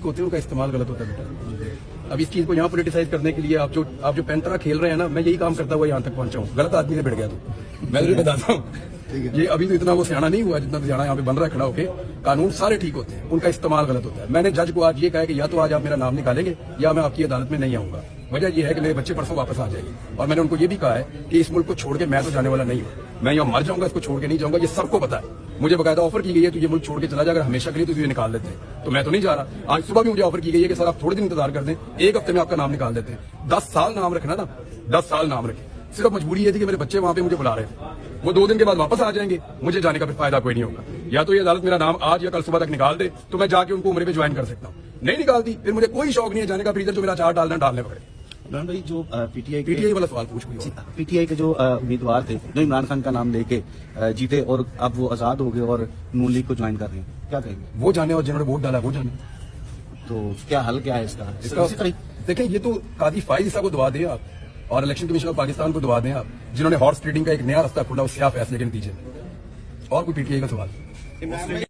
ठीक होते हैं उनका इस्तेमाल गलत होता है बेटा। अब इस चीज को यहाँ पोलिटिसाइज करने के लिए आप जो पैंतरा खेल रहे हैं ना, मैं यही काम करता हुआ यहाँ तक पहुंचा हूँ। गलत आदमी से भिड़ गया तो मैं तो बताता हूँ, ये अभी तो इतना वो सियाना नहीं हुआ जितना सियाना यहाँ पे बन रहा है खड़ा होके। कानून सारे ठीक होते हैं, उनका इस्तेमाल गलत होता है। मैंने जज को आज ये कहा कि या तो आज आप मेरा नाम निकालेंगे या मैं आपकी अदालत में नहीं आऊंगा। वजह यह है कि मेरे बच्चे परसों वापस आ जाएंगे, और मैंने उनको ये भी कहा है कि इस मुल्क को छोड़ के मैं तो जाने वाला नहीं हूँ, मैं यहाँ मर जाऊंगा, इसको छोड़ के नहीं जाऊंगा। ये सबको पता है, मुझे बकायदा ऑफर की गई है, तो ये मुल्क छोड़ के चला जाएगा हमेशा के लिए, तो तुझे निकाल देते हैं। तो मैं तो नहीं जा रहा। आज सुबह भी मुझे ऑफर की गई है कि सर आप थोड़े दिन इंतजार कर दें, एक हफ्ते में आपका नाम निकाल देते हैं। 10 साल नाम रखना ना, 10 साल नाम रखे। सिर्फ मजबूरी ये थी कि मेरे बच्चे वहां पे मुझे बुला रहे थे, वो 2 दिन के बाद वापस आ जाएंगे, मुझे जाने का फिर फायदा कोई नहीं होगा। या तो ये अदालत मेरा नाम आज या कल सुबह तक निकाल दे, तो मैं जाके उनको उम्र पे ज्वाइन कर सकता हूँ। नहीं निकालती, फिर मुझे कोई शौक नहीं है जाने का, फिर इधर जो मेरा चार डालने पड़े। इमरान भाई, जो पीटीआई वाला सवाल पूछ कोई। पीटीआई के जो उम्मीदवार थे, जो इमरान खान का नाम लेके जीते और अब वो आजाद हो गए और नून लीग को ज्वाइन कर रहे हैं, क्या कहेंगे? वो जाने, और जिन्होंने वोट डाला वो जाने। तो क्या हल क्या है इसका? देखें, ये तो कादी फाइज साहब को दबा दें आप, और इलेक्शन कमीशन ऑफ पाकिस्तान को दबा दें आप, जिन्होंने हॉर्स ट्रेडिंग का एक नया रास्ता खोला उस फैसले के नतीजे में। और कोई पीटीआई का सवाल